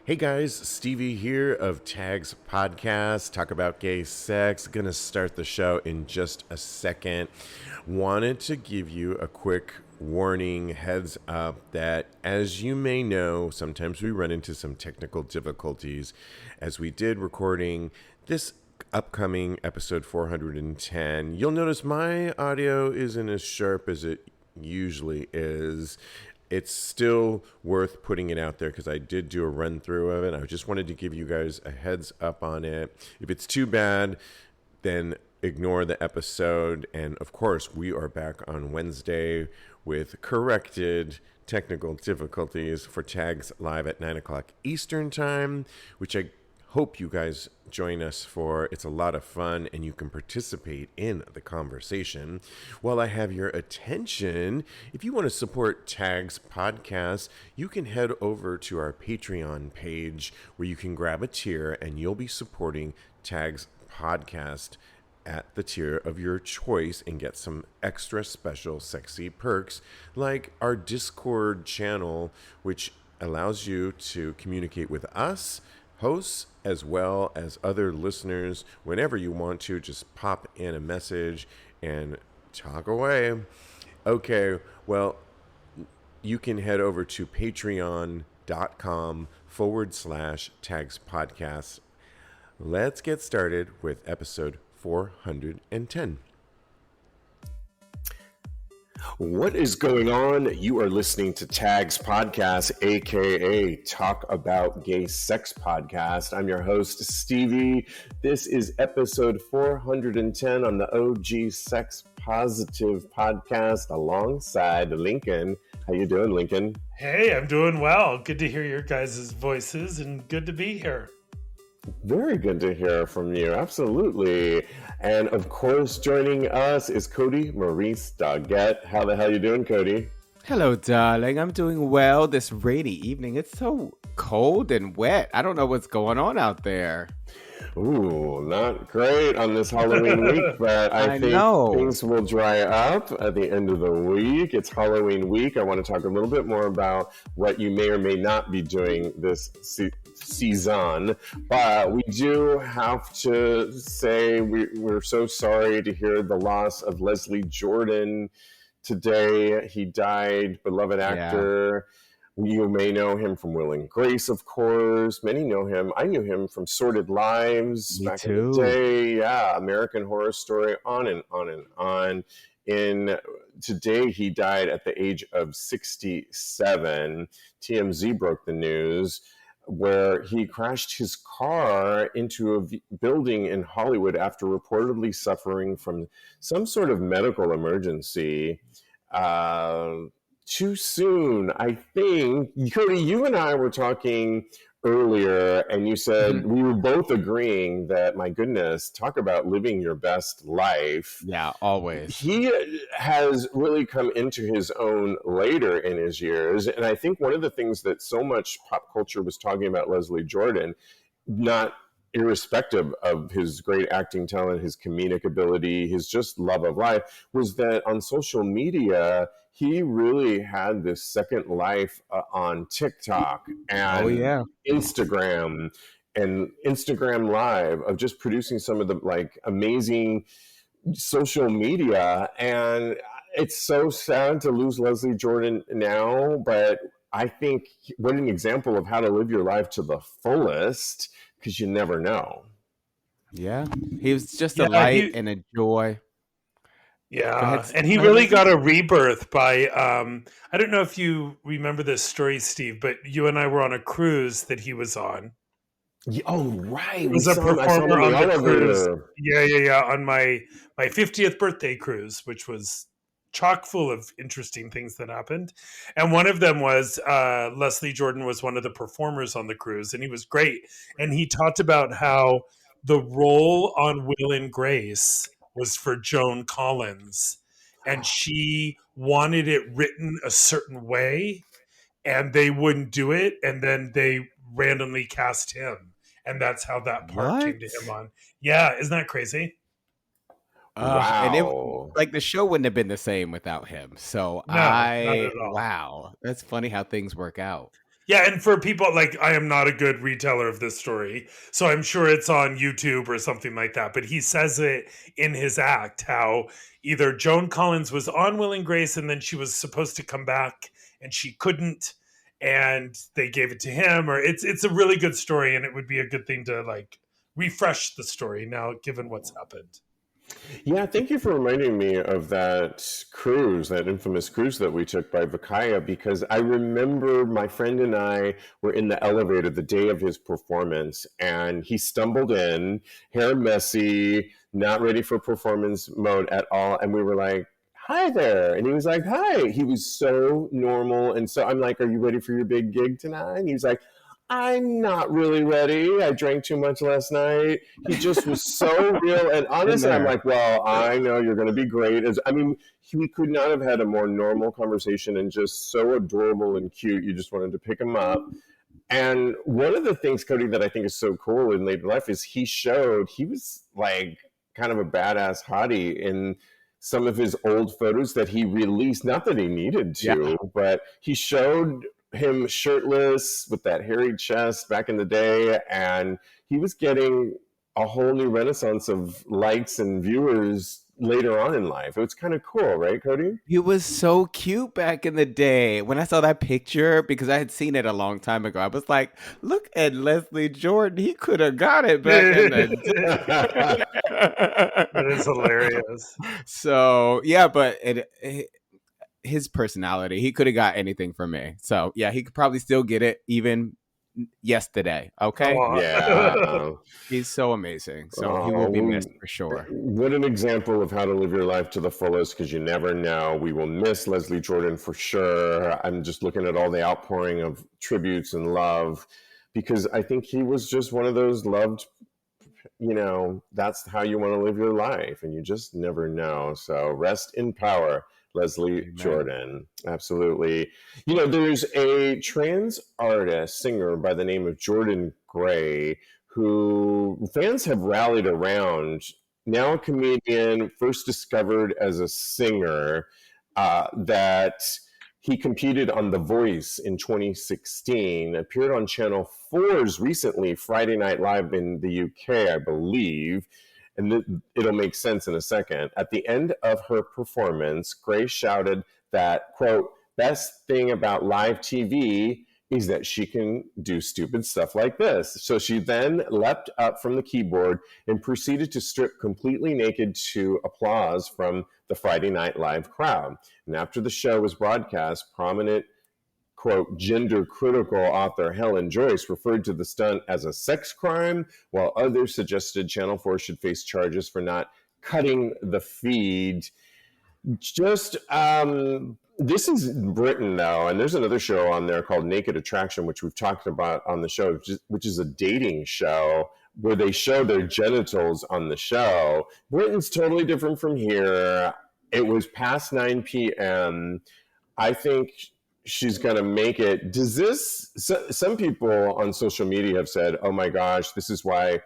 Hey guys, Stevie here of TAGSPodcast, talk about gay sex. Gonna start the show in just a second. Wanted to give you a quick warning, heads up, that as you may know, sometimes we run into some technical difficulties as we did recording this upcoming episode 410. You'll notice my audio isn't as sharp as it usually is. It's still worth putting it out there because I did do a run through of it. I just wanted to give you guys a heads up on it. If it's too bad, then ignore the episode. And of course, we are back on Wednesday with corrected technical difficulties for Tags live at 9 o'clock Eastern time, which I hope you guys join us for. It's a lot of fun and you can participate in the conversation. While I have your attention, if you want to support Tags Podcast, you can head over to our Patreon page where you can grab a tier and you'll be supporting Tags Podcast at the tier of your choice and get some extra special sexy perks like our Discord channel, which allows you to communicate with us hosts as well as other listeners whenever you want to. Just pop in a message and talk away. Okay, well, you can head over to patreon.com/tags podcast. Let's get started with episode 410. What is going on? You are listening to Tags Podcast, aka Talk About Gay Sex Podcast. I'm your host, Stevie. This is episode 410 on the OG Sex Positive Podcast alongside Lincoln. How you doing, Lincoln? Hey, I'm doing well. Good to hear your guys' voices and good to be here. Very good to hear from you. Absolutely. And of course, joining us is Kodi, Maurice, Doggette. How the hell you doing, Kodi? Hello, darling. I'm doing well this rainy evening. It's so cold and wet. I don't know what's going on out there. Ooh, not great on this Halloween week, but I think things will dry up at the end of the week. It's Halloween week. I want to talk a little bit more about what you may or may not be doing this season, but we do have to say we're so sorry to hear the loss of Leslie Jordan today. He died, beloved actor. Yeah. You may know him from Will and Grace, of course. Many know him. I knew him from Sordid Lives back in the day. Yeah, American Horror Story, on and on and on. Today, he died at the age of 67. TMZ broke the news where he crashed his car into a building in Hollywood after reportedly suffering from some sort of medical emergency. Too soon, I think. Kodi, you and I were talking earlier, and you said we were both agreeing that, my goodness, talk about living your best life. Yeah, always. He has really come into his own later in his years, and I think one of the things that so much pop culture was talking about Leslie Jordan, not irrespective of his great acting talent, his comedic ability, his just love of life, was that on social media, he really had this second life on TikTok and Instagram and Instagram Live of just producing some of the amazing social media. And it's so sad to lose Leslie Jordan now, but I think what an example of how to live your life to the fullest, because you never know. Yeah, he was just a light and a joy. Yeah, and he really got a rebirth by, I don't know if you remember this story, Steve, but you and I were on a cruise that he was on. Oh, right. He was a performer on the cruise. Yeah, on my 50th birthday cruise, which was chock full of interesting things that happened. And one of them was Leslie Jordan was one of the performers on the cruise, and he was great. And he talked about how the role on Will and Grace was for Joan Collins, and she wanted it written a certain way, and they wouldn't do it, and then they randomly cast him, and that's how that part came to him on. Yeah, isn't that crazy? Wow. And the show wouldn't have been the same without him. So not at all. Wow, that's funny how things work out. Yeah, and for people, like, I am not a good reteller of this story, so I'm sure it's on YouTube or something like that, but he says it in his act, how either Joan Collins was on Will and Grace and then she was supposed to come back and she couldn't, and they gave it to him, or it's a really good story, and it would be a good thing to, like, refresh the story now, given what's happened. Yeah, thank you for reminding me of that cruise, that infamous cruise that we took by Vakaya, because I remember my friend and I were in the elevator the day of his performance, and he stumbled in, hair messy, not ready for performance mode at all, and we were like, "Hi there," and he was like, "Hi." He was so normal, and so I'm like, "Are you ready for your big gig tonight?" And he's like, "I'm not really ready. I drank too much last night." He just was so real. And honestly, I'm like, well, I know you're going to be great. I mean, we could not have had a more normal conversation and just so adorable and cute. You just wanted to pick him up. And one of the things, Kodi, that I think is so cool in later life is he was like kind of a badass hottie in some of his old photos that he released. Not that he needed to, but he showed him shirtless with that hairy chest back in the day, and he was getting a whole new renaissance of likes and viewers later on in life. It was kind of cool, right, Kodi? He was so cute back in the day. When I saw that picture, because I had seen it a long time ago, I was like, look at Leslie Jordan. He could have got it back in the day. That is hilarious. So, yeah, but his personality, he could have got anything from me. So, yeah, he could probably still get it even yesterday. Okay. Yeah. He's so amazing. So he will be missed for sure. What an example of how to live your life to the fullest, because you never know. We will miss Leslie Jordan for sure. I'm just looking at all the outpouring of tributes and love, because I think he was just one of those loved, that's how you want to live your life, and you just never know. So rest in power, Leslie Amen. Jordan. Absolutely. There's a trans artist, singer by the name of Jordan Gray, who fans have rallied around. Now a comedian, first discovered as a singer, that he competed on The Voice in 2016, appeared on Channel 4's recently Friday Night Live in the UK, I believe, and it'll make sense in a second. At the end of her performance, Gray shouted that, quote, "best thing about live TV is that she can do stupid stuff like this." So she then leapt up from the keyboard and proceeded to strip completely naked to applause from the Friday Night Live crowd. And after the show was broadcast, prominent, quote, gender critical author Helen Joyce referred to the stunt as a sex crime, while others suggested Channel 4 should face charges for not cutting the feed. This is Britain, though, and there's another show on there called Naked Attraction, which we've talked about on the show, which is a dating show where they show their genitals on the show. Britain's totally different from here. It was past 9 p.m. I think she's going to make it. Some people on social media have said, oh my gosh, this is why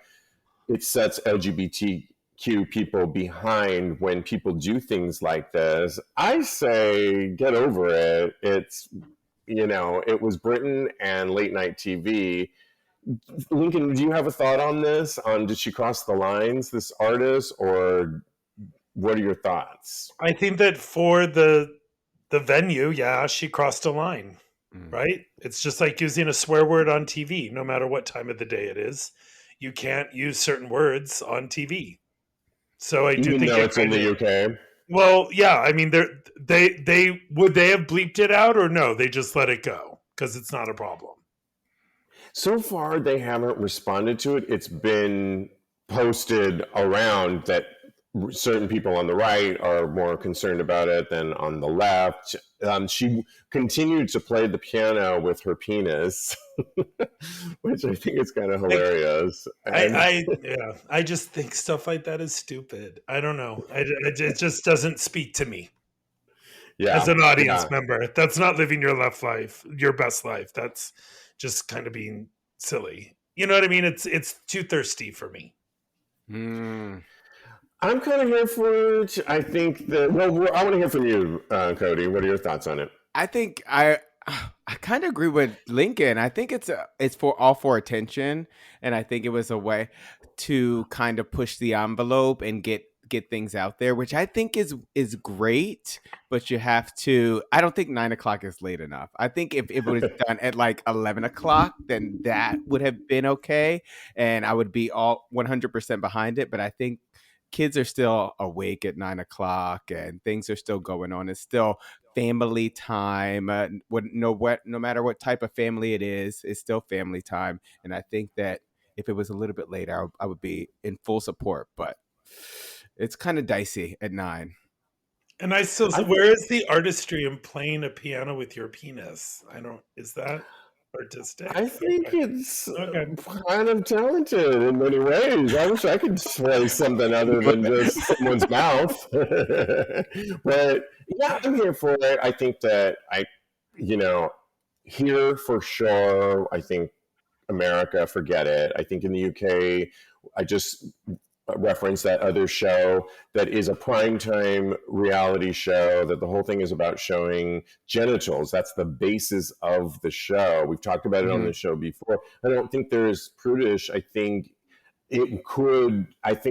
it sets LGBTQ people behind when people do things like this. I say, get over it. It was Britain and late night TV. Lincoln, do you have a thought on this? Did she cross the lines, this artist, or what are your thoughts? I think that for the venue, yeah, she crossed a line, right? It's just like using a swear word on TV, no matter what time of the day it is. You can't use certain words on TV. So I do think it's in the UK. Well, yeah, I mean, they would they have bleeped it out or no? They just let it go because it's not a problem. So far, they haven't responded to it. It's been posted around that certain people on the right are more concerned about it than on the left. She continued to play the piano with her penis, which I think is kind of hilarious. I just think stuff like that is stupid. I don't know. It just doesn't speak to me. Yeah, as an audience member. That's not living your best life. That's just kind of being silly. You know what I mean? It's too thirsty for me. I'm kind of here for it. I think that, I want to hear from you, Kodi. What are your thoughts on it? I think I I kind of agree with Lincoln. I think it's for all for attention, and I think it was a way to kind of push the envelope and get things out there, which I think is great. But you have to. I don't think 9 o'clock is late enough. I think if it was done at like 11 o'clock, then that would have been okay, and I would be all 100% behind it. But I think kids are still awake at 9 o'clock, and things are still going on. It's still family time. No matter what type of family it is, it's still family time. And I think that if it was a little bit later, I would be in full support. But it's kind of dicey at 9. And I still, where is the artistry in playing a piano with your penis? I don't. Is that artistic? I think it's Okay. kind of talented in many ways. I wish I could play something other than just someone's mouth. But yeah, I'm here for it. I think that here for sure. I think America, forget it. I think in the UK, I just reference that other show that is a primetime reality show that the whole thing is about showing genitals. That's the basis of the show. We've talked about it on the show before. I don't think there's prudish. I think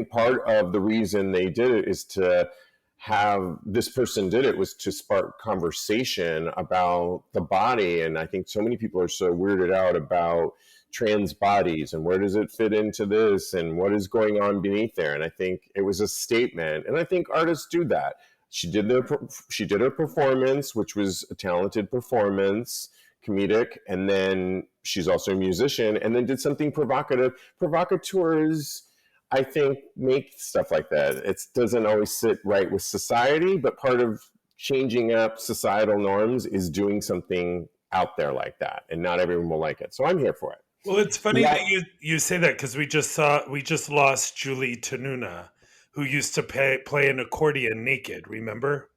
part of the reason they did it is to have this person did it was to spark conversation about the body. And I think so many people are so weirded out about trans bodies and where does it fit into this and what is going on beneath there. And I think it was a statement. And I think artists do that. She did her performance, which was a talented performance, comedic, and then she's also a musician, and then did something provocative. Provocateurs, I think, make stuff like that. It doesn't always sit right with society, but part of changing up societal norms is doing something out there like that, and not everyone will like it. So I'm here for it. Well, it's funny that you say that, because we just lost Julie Tenuna, who used to play an accordion naked. Remember?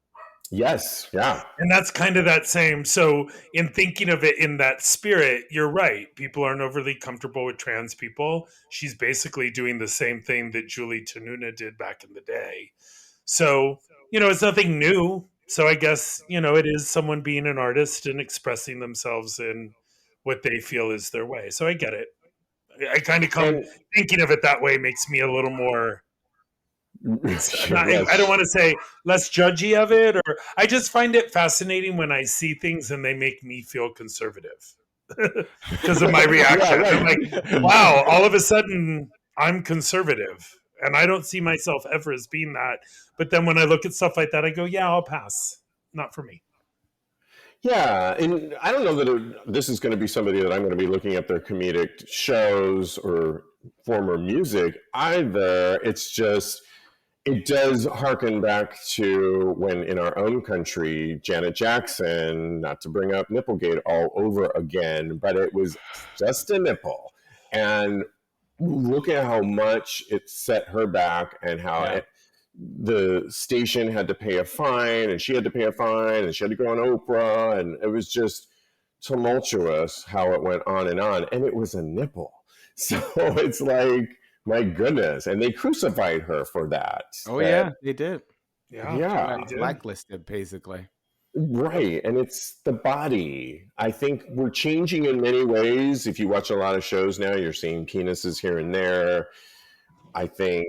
Yes, yeah. And that's kind of that same. So in thinking of it in that spirit, you're right. People aren't overly comfortable with trans people. She's basically doing the same thing that Julie Tenuna did back in the day. So, it's nothing new. So I guess, it is someone being an artist and expressing themselves in what they feel is their way. So I get it. I kind of thinking of it that way makes me a little more... I don't want to say less judgy of it, or I just find it fascinating when I see things and they make me feel conservative because of my reaction. Yeah, right. I'm like, wow, all of a sudden I'm conservative, and I don't see myself ever as being that. But then when I look at stuff like that, I go, yeah, I'll pass. Not for me. Yeah, and I don't know that this is going to be somebody that I'm going to be looking at their comedic shows or former music either. It's just... it does harken back to when in our own country, Janet Jackson, not to bring up Nipplegate all over again, but it was just a nipple. And look at how much it set her back, and how the station had to pay a fine, and she had to pay a fine, and she had to go on Oprah. And it was just tumultuous how it went on. And it was a nipple. So it's like... my goodness. And they crucified her for that. Oh, yeah, they did. Yeah. Blacklisted, basically. Right. And it's the body. I think we're changing in many ways. If you watch a lot of shows now, you're seeing penises here and there. I think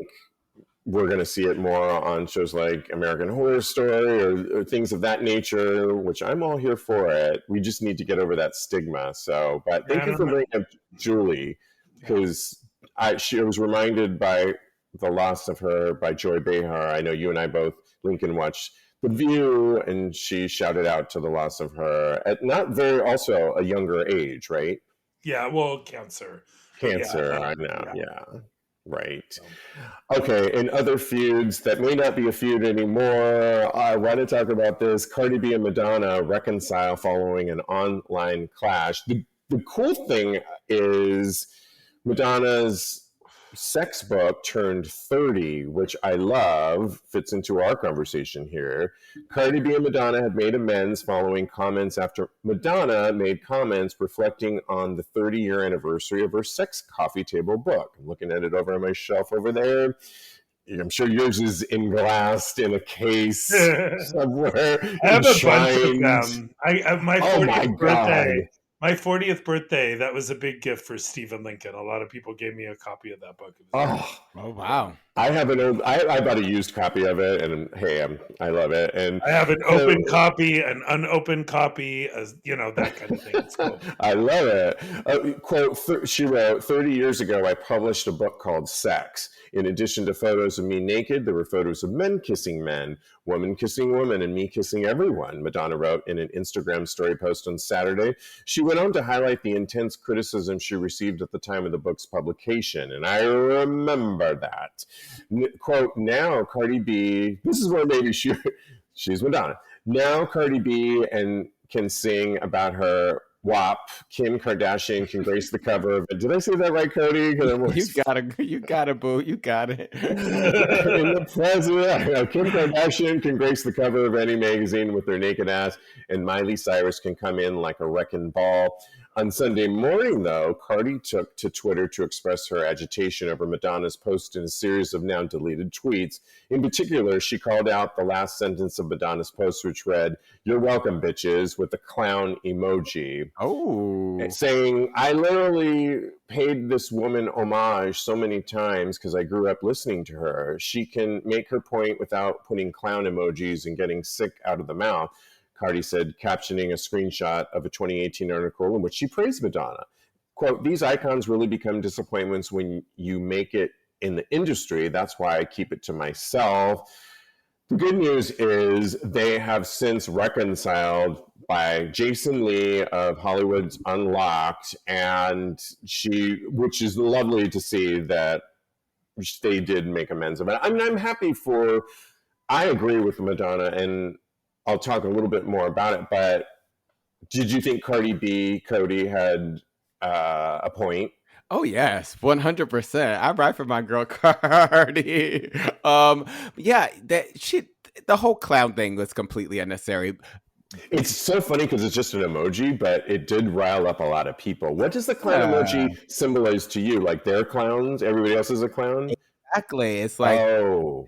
we're going to see it more on shows like American Horror Story or things of that nature, which I'm all here for it. We just need to get over that stigma. So, but thank you for bringing up Julie, because... I was reminded by the loss of her by Joy Behar. I know you and I both, Lincoln, watched The View, and she shouted out to the loss of her at not very also a younger age, right? Yeah, well, cancer. I know, yeah. Right. Okay, and other feuds that may not be a feud anymore. I want to talk about this. Cardi B and Madonna reconcile following an online clash. The cool thing is... Madonna's sex book turned 30, which I love, fits into our conversation here. Cardi B and Madonna have made amends following comments after Madonna made comments reflecting on the 30-year anniversary of her sex coffee table book. I'm looking at it over on my shelf over there. I'm sure yours is englassed in a case somewhere, I have a bunch of enshrined. them. My Oh my 40th God. birthday. My 40th birthday, that was a big gift for Stephen Lincoln. A lot of people gave me a copy of that book. It was Oh, Oh wow. I have an old, I bought a used copy of it, and hey, I love it. And I have an so open copy, an unopened copy, as that kind of thing. It's cool. I love it. Quote, she wrote, 30 years ago, I published a book called Sex. In addition to photos of me naked, there were photos of men kissing men, women kissing women, and me kissing everyone, Madonna wrote in an Instagram story post on Saturday. She went on to highlight the intense criticism she received at the time of the book's publication, and I remember that. Quote, now Cardi B, this is where maybe she's Madonna. Now Cardi B and can sing about her WAP. Kim Kardashian can grace the cover of it. Did I say that right, Cody? You got it, boo. You got it. In the president, Kim Kardashian can grace the cover of any magazine with her naked ass, and Miley Cyrus can come in like a wrecking ball. On Sunday morning, though, Cardi took to Twitter to express her agitation over Madonna's post in a series of now deleted tweets. In particular, she called out the last sentence of Madonna's post, which read, "You're welcome, bitches," with the clown emoji. Oh. Saying, I literally paid this woman homage so many times because I grew up listening to her. She can make her point without putting clown emojis and getting sick out of the mouth, Cardi said, captioning a screenshot of a 2018 article in which she praised Madonna. Quote, these icons really become disappointments when you make it in the industry. That's why I keep it to myself. The good news is they have since reconciled by Jason Lee of Hollywood's Unlocked, and which is lovely to see that they did make amends of it. I mean, I agree with Madonna, and I'll talk a little bit more about it, but did you think Cardi B, Kodi, had a point? Oh yes, 100%. I ride for my girl Cardi. Yeah, the whole clown thing was completely unnecessary. It's so funny because it's just an emoji, but it did rile up a lot of people. What does the clown emoji symbolize to you? Like they're clowns, everybody else is a clown? Exactly. It's like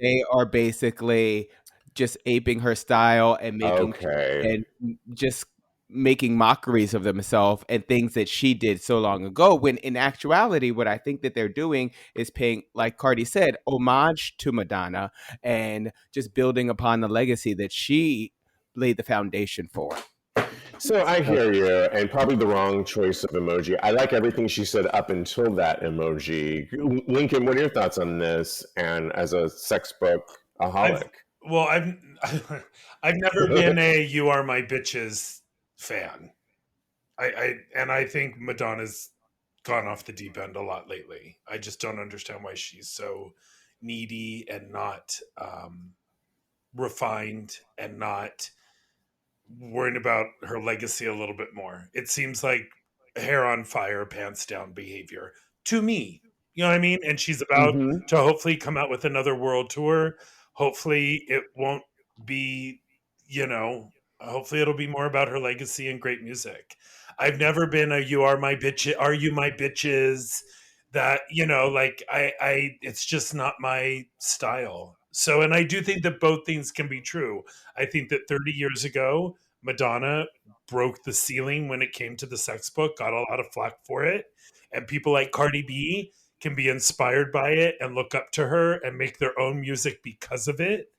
they are basically just aping her style and just making mockeries of themselves and things that she did so long ago, when in actuality what I think that they're doing is paying, like Cardi said, homage to Madonna and just building upon the legacy that she laid the foundation for. So I hear you, and probably the wrong choice of emoji. I like everything she said up until that emoji. Lincoln, what are your thoughts on this? And as a sex book-aholic? I've never been a "You Are My Bitches" fan. I think Madonna's gone off the deep end a lot lately. I just don't understand why she's so needy and not refined and not worrying about her legacy a little bit more. It seems like hair on fire, pants down behavior to me. You know what I mean? And she's about to hopefully come out with another world tour. Hopefully it won't be, hopefully it'll be more about her legacy and great music. I've never been a "You Are My Bitch, Are You My Bitches," that, it's just not my style. So, and I do think that both things can be true. I think that 30 years ago, Madonna broke the ceiling when it came to the sex book, got a lot of flack for it. And people like Cardi B can be inspired by it and look up to her and make their own music because of it.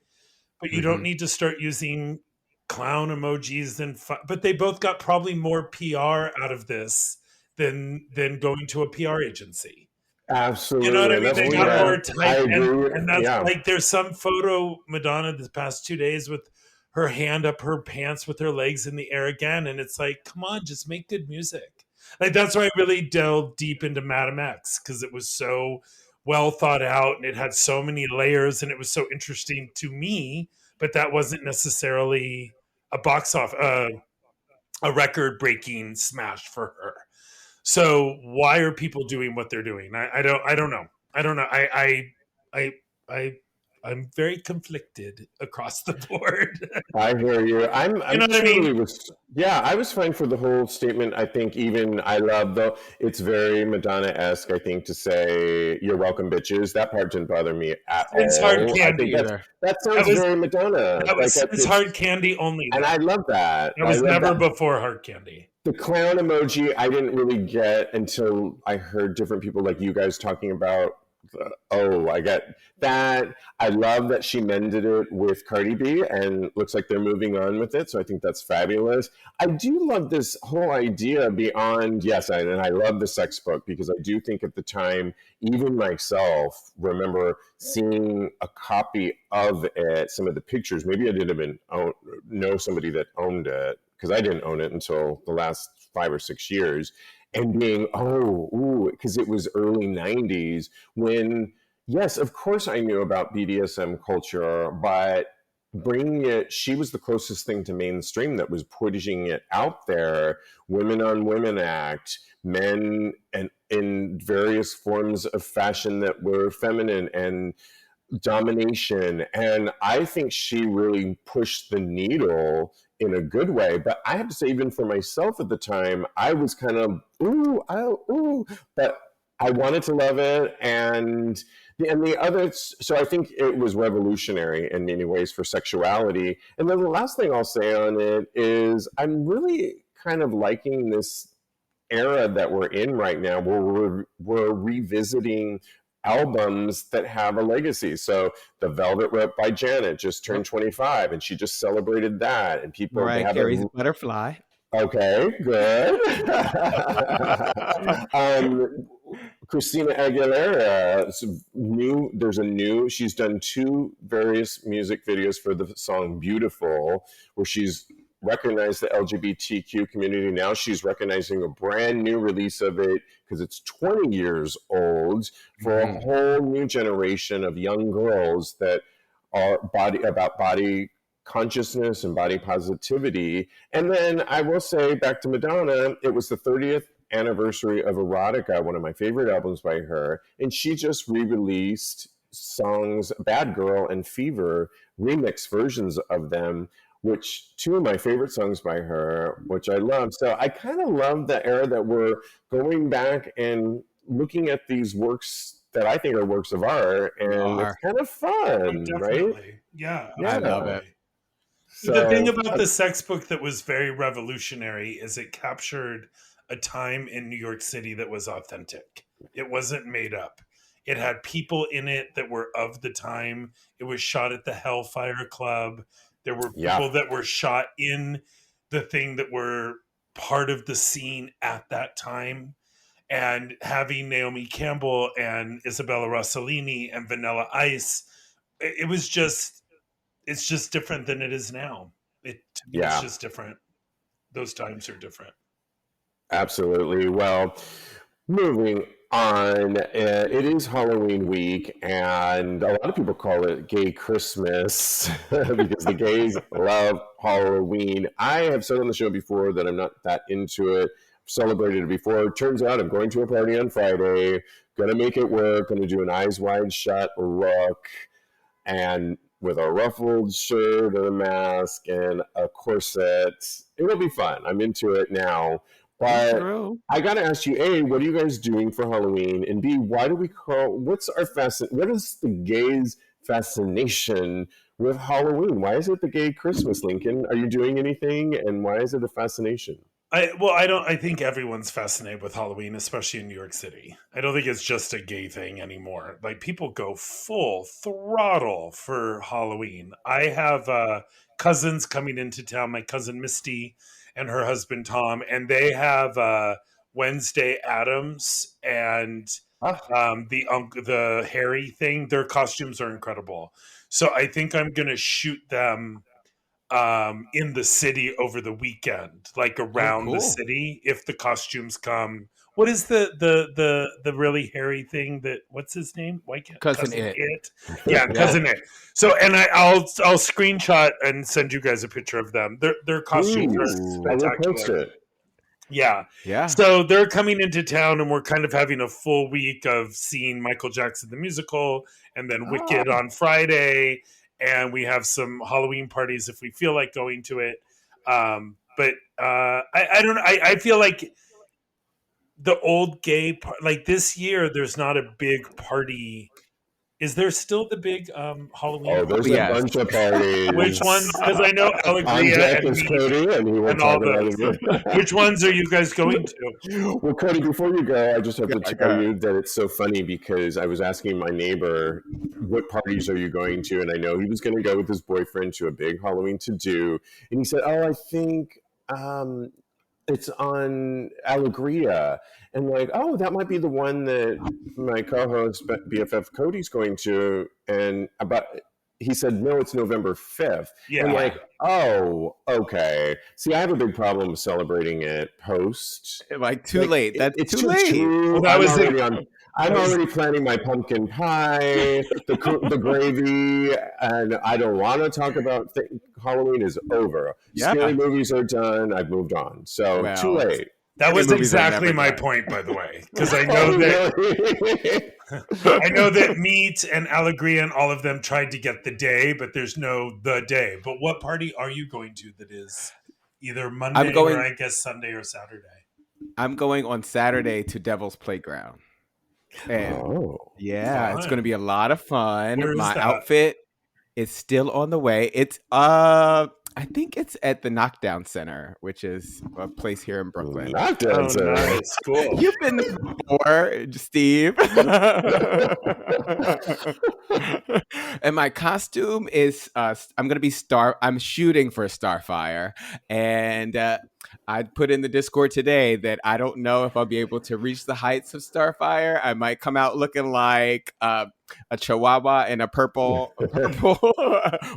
But you don't need to start using clown emojis but they both got probably more PR out of this than going to a PR agency. Absolutely. You know what I mean? They got more I tight, agree. and that's like there's some photo Madonna the past 2 days with her hand up her pants with her legs in the air again, and it's like, come on, just make good music. Like that's why I really delved deep into Madame X, because it was so well thought out and it had so many layers and it was so interesting to me. But that wasn't necessarily a a record breaking smash for her. So why are people doing what they're doing? I don't know. I don't know. I I'm very conflicted across the board. I hear you. You I'm know what I totally mean? yeah, I was fine for the whole statement. I think even I love though it's very Madonna-esque, I think, to say you're welcome bitches. That part didn't bother me at Since Hard all. I think Candy. Either. that That sounds was very Madonna. that was Like since it's Hard Candy only and though. I love that. That I was love never that. before Hard Candy. The clown emoji I didn't really get until I heard different people like you guys talking about I get that. I love that she mended it with Cardi B and looks like they're moving on with it. So I think that's fabulous. I do love this whole idea beyond, yes, and I love the sex book because I do think at the time, even myself, remember seeing a copy of it, some of the pictures. Maybe I didn't even know somebody that owned it because I didn't own it until the last 5 or 6 years and being, because it was early 90s when, yes, of course I knew about BDSM culture, but bringing it, she was the closest thing to mainstream that was pushing it out there. Women on Women Act, men and in various forms of fashion that were feminine and domination. And I think she really pushed the needle in a good way. But I have to say, even for myself at the time, I was kind of, but I wanted to love it. And the other, so I think it was revolutionary in many ways for sexuality. And then the last thing I'll say on it is I'm really kind of liking this era that we're in right now where we're revisiting albums that have a legacy. So the Velvet Rope by Janet just turned 25 and she just celebrated that. And people, they Mariah have Carey's Butterfly. okay, good. Christina Aguilera, she's done 2 various music videos for the song Beautiful, where she's recognized the LGBTQ community. Now she's recognizing a brand new release of it because it's 20 years old for a whole new generation of young girls that are about body consciousness and body positivity. And then I will say, back to Madonna, it was the 30th anniversary of Erotica, one of my favorite albums by her, and she just re-released songs Bad Girl and Fever, remix versions of them, which 2 of my favorite songs by her, which I love. So I kind of love the era that we're going back and looking at these works that I think are works of art, and it's kind of fun, right? Yeah, I love it. So, the thing about the sex book that was very revolutionary is it captured a time in New York City that was authentic. It wasn't made up. It had people in it that were of the time. It was shot at the Hellfire Club. There were people that were shot in the thing that were part of the scene at that time. And having Naomi Campbell and Isabella Rossellini and Vanilla Ice, it's just different than it is now. It's just different. Those times are different. Absolutely. Well, moving on, it is Halloween week, and a lot of people call it Gay Christmas because the gays love Halloween. I have said on the show before that I'm not that into it. Celebrated it before. It turns out I'm going to a party on Friday, gonna make it work, gonna do an eyes wide shut look, and with a ruffled shirt and a mask and a corset. It'll be fun. I'm into it now. But I got to ask you, A, what are you guys doing for Halloween? And B, what is the gays' fascination with Halloween? Why is it the gay Christmas, Lincoln? Are you doing anything? And why is it a fascination? I think everyone's fascinated with Halloween, especially in New York City. I don't think it's just a gay thing anymore. Like, people go full throttle for Halloween. I have cousins coming into town, my cousin Misty and her husband Tom, and they have Wednesday Addams and the Harry thing. Their costumes are incredible. So I think I'm going to shoot them in the city over the weekend, like around the city, if the costumes come. What is the really hairy thing that, what's his name? Cousin It. Yeah, Cousin It. So, and I'll screenshot and send you guys a picture of them. Their costumes are spectacular. Yeah. Yeah. So they're coming into town, and we're kind of having a full week of seeing Michael Jackson the musical, and then Oh, Wicked on Friday, and we have some Halloween parties if we feel like going to it. But I don't know. I feel like the old gay like this year, there's not a big party. Is there still the big Halloween Oh, there's party? a yes. bunch of Which ones? parties. Because I know On Alegria deck and is Meat Kodi, and he will and all talk about those. Which it. ones are you guys going to? Well, Kodi, before you go, I just have to tell God. you that it's so funny because I was asking my neighbor, what parties are you going to? And I know he was going to go with his boyfriend to a big Halloween to do. And he said, oh, I think it's on Alegria. And like, oh, that might be the one that my co-host BFF Cody's going to. And about he said, no, it's November 5th. And Yeah. like, oh, okay. See, I have a big problem with celebrating it post. Like too Like, late. That's it's too too late. Well, true. that was it. I'm That was already planning my pumpkin pie, the gravy, and I don't want to talk about Halloween is over. Yeah. Scary movies are done. I've moved on. So too Well, late. that scary was movies are exactly never my done. point, by the way, because I know Oh, that really? I know that Meat and Alegria and all of them tried to get the day, but there's no the day. But what party are you going to that is either I'm Monday or going I guess Sunday or Saturday? I'm going on Saturday to Devil's Playground. And Oh. yeah, it's going to Fun. be a lot of fun. Where is My that? outfit is still on the way. It's I think it's at the Knockdown Center, which is a place here in Brooklyn. Not Oh, dancer. nice. Cool. You've been there before, Steve. And my costume is I'm going to be I'm shooting for Starfire, and I put in the Discord today that I don't know if I'll be able to reach the heights of Starfire. I might come out looking like a chihuahua in a purple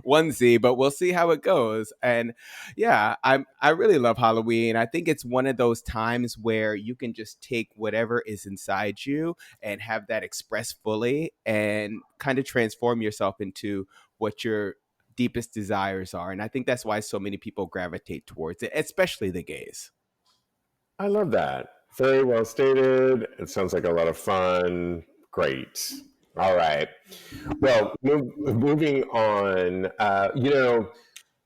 onesie, but we'll see how it goes. And yeah, I really love Halloween. I think it's one of those times where you can just take whatever is inside you and have that express fully and kind of transform yourself into what your deepest desires are. And I think that's why so many people gravitate towards it, especially the gays. I love that. Very well stated. It sounds like a lot of fun. Great. All right. Well, moving on,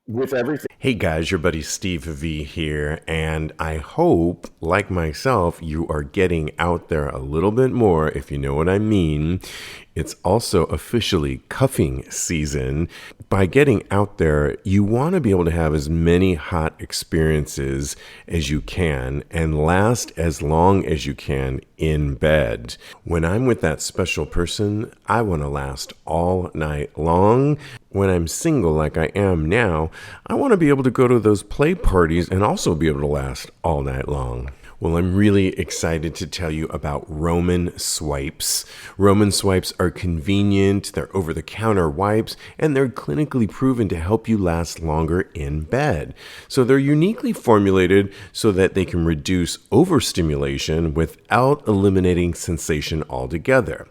with everything. Hey guys, your buddy Steve V here, and I hope, like myself, you are getting out there a little bit more, if you know what I mean. It's also officially cuffing season. By getting out there, you want to be able to have as many hot experiences as you can and last as long as you can in bed. When I'm with that special person, I want to last all night long. When I'm single like I am now, I want to be able to go to those play parties and also be able to last all night long. Well, I'm really excited to tell you about Roman swipes. Roman swipes are convenient, they're over-the-counter wipes, and they're clinically proven to help you last longer in bed. So they're uniquely formulated so that they can reduce overstimulation without eliminating sensation altogether.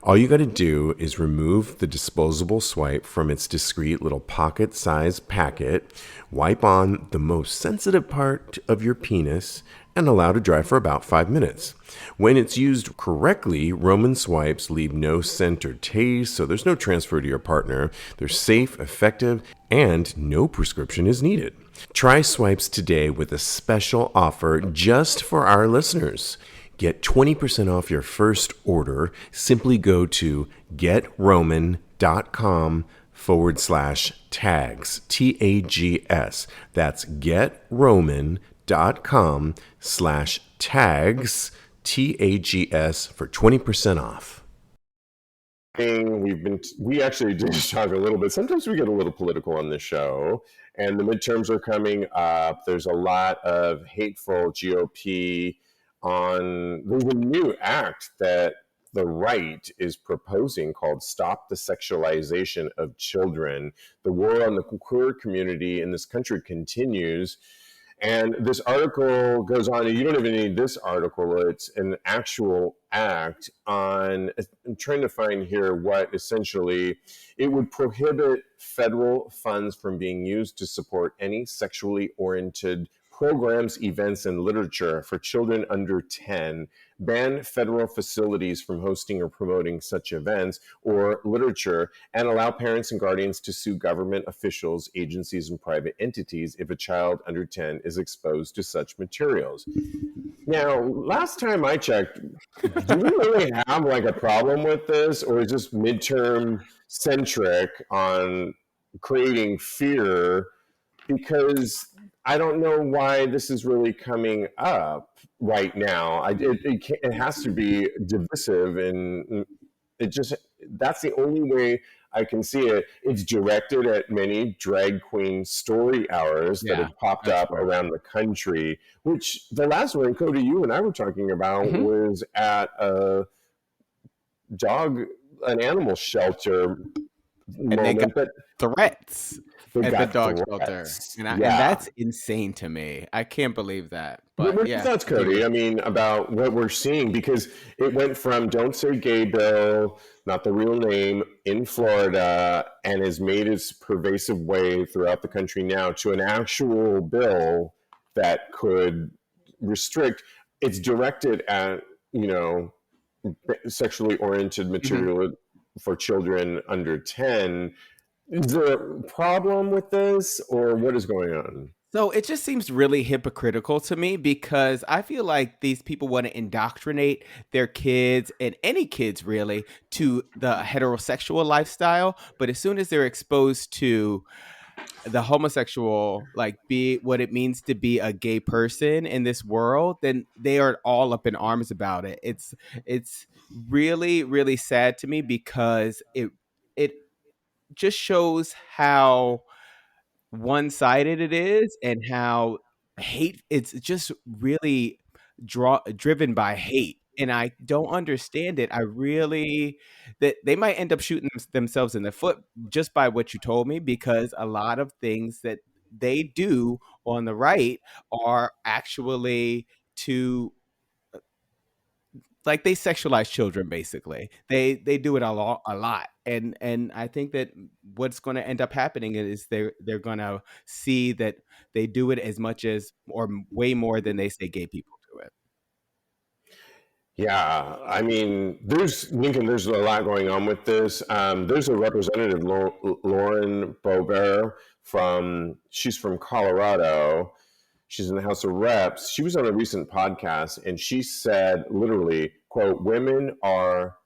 All you got to do is remove the disposable swipe from its discreet little pocket-sized packet, wipe on the most sensitive part of your penis, and allow to dry for about 5 minutes. When it's used correctly, Roman swipes leave no scent or taste, so there's no transfer to your partner. They're safe, effective, and no prescription is needed. Try swipes today with a special offer just for our listeners. Get 20% off your first order. Simply go to getroman.com/tags, TAGS. That's getroman.com/tags, TAGS for 20% off. We actually did talk a little bit. Sometimes we get a little political on this show, and the midterms are coming up. There's a lot of hateful GOP there's a new act that the right is proposing called Stop the Sexualization of Children. The war on the queer community in this country continues. And this article goes on, and you don't even need this article. It's an actual act on, I'm trying to find here what essentially, it would prohibit federal funds from being used to support any sexually oriented programs, events, and literature for children under 10, ban federal facilities from hosting or promoting such events or literature, and allow parents and guardians to sue government officials, agencies, and private entities if a child under 10 is exposed to such materials. Now, last time I checked, do we really have like a problem with this, or is this midterm centric on creating fear? Because I don't know why this is really coming up right now. It has to be divisive, and it just, that's the only way I can see it. It's directed at many drag queen story hours that have popped up around the country, which the last one, Kodi, you and I were talking about was at an animal shelter and they got threats at the dog shelter. And that's insane to me. I can't believe that. But what are your thoughts, Kodi? I mean, about what we're seeing, because it went from Don't Say Gay Bill, not the real name, in Florida, and has made its pervasive way throughout the country now to an actual bill that could restrict. It's directed at, sexually oriented material for children under 10. Is there a problem with this, or what is going on? So it just seems really hypocritical to me, because I feel like these people want to indoctrinate their kids, and any kids really, to the heterosexual lifestyle. But as soon as they're exposed to the homosexual, like be what it means to be a gay person in this world, then they are all up in arms about it. It's really, really sad to me, because it just shows how one-sided it is, and how it's just really driven by hate. And I don't understand it. I really, that they might end up shooting themselves in the foot just by what you told me, because a lot of things that they do on the right are actually to, like, they sexualize children. Basically, they do it a lot, and I think that what's going to end up happening is they're going to see that they do it as much as, or way more than, they say gay people do it. Yeah, I mean, there's a lot going on with this. There's a representative, Lauren Boebert, she's from Colorado. She's in the House of Reps. She was on a recent podcast, and she said, literally, quote, "Women are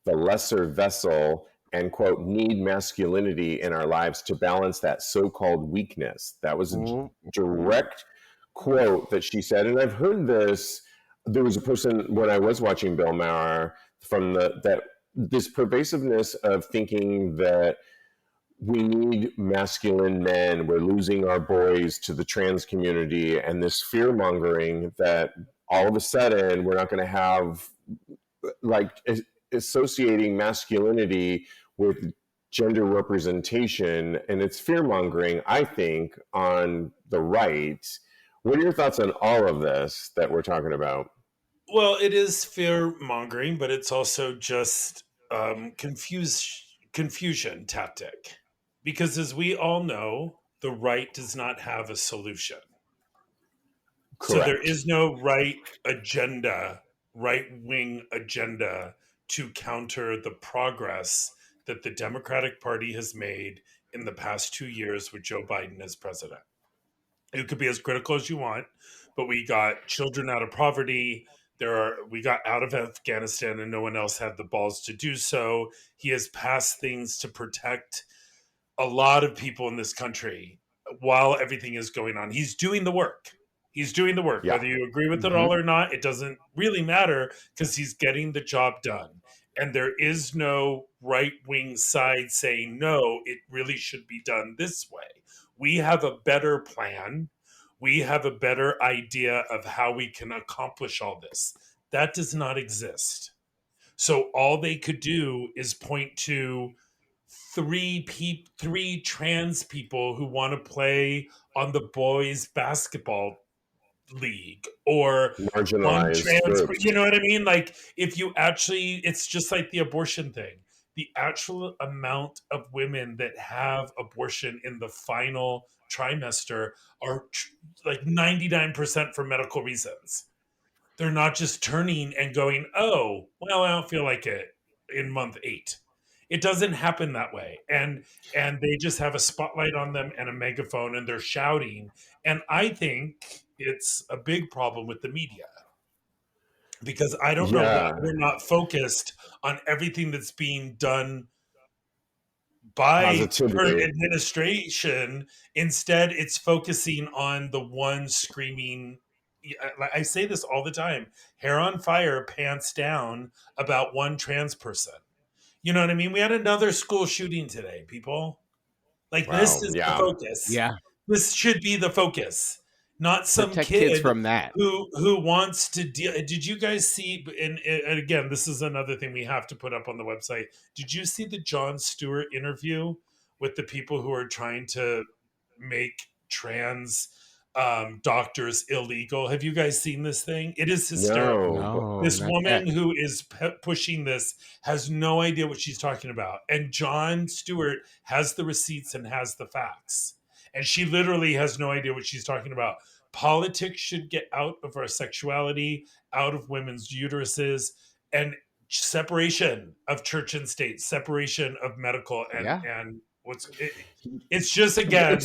the lesser vessel and, quote, need masculinity in our lives to balance that so-called weakness." That was a direct quote that she said. And I've heard this. There was a person, when I was watching Bill Maher, from this pervasiveness of thinking that we need masculine men, we're losing our boys to the trans community, and this fear mongering that all of a sudden we're not going to have, like, associating masculinity with gender representation, and it's fear mongering, I think, on the right. What are your thoughts on all of this that we're talking about? Well, it is fear mongering, but it's also just confusion tactic. Because as we all know, the right does not have a solution. Correct. So there is no right wing agenda to counter the progress that the Democratic Party has made in the past 2 years with Joe Biden as president. You could be as critical as you want, but we got children out of poverty. We got out of Afghanistan, and no one else had the balls to do so. He has passed things to protect a lot of people in this country while everything is going on. He's doing the work. Yeah. Whether you agree with it all or not, it doesn't really matter, because he's getting the job done. And there is no right-wing side saying, no, it really should be done this way. We have a better plan. We have a better idea of how we can accomplish all this. That does not exist. So all they could do is point to three trans people who want to play on the boys basketball league, or one marginalized trans groups. you know what I mean? Like, if you actually, it's just like the abortion thing. the actual amount of women that have abortion in the final trimester are like 99% for medical reasons. They're not just turning and going, oh, well, I don't feel like it in month 8. It doesn't happen that way. And they just have a spotlight on them and a megaphone and they're shouting. And I think it's a big problem with the media, because I don't know why we're not focused on everything that's being done by current administration. Instead, it's focusing on the one screaming. I say this all the time: hair on fire, pants down about one trans person. You know what I mean? We had another school shooting today, people. Like, this is the focus. Yeah. This should be the focus, not some Protect kid kids from that. who wants to deal. Did you guys see? And again, this is another thing we have to put up on the website. Did you see the Jon Stewart interview with the people who are trying to make trans doctors illegal? Have you guys seen this thing? It is hysterical. No, This not woman yet. who is pushing this has no idea what she's talking about. And Jon Stewart has the receipts and has the facts. And she literally has no idea what she's talking about. Politics should get out of our sexuality, out of women's uteruses, and separation of church and state, separation of medical and what's it, it's just, again,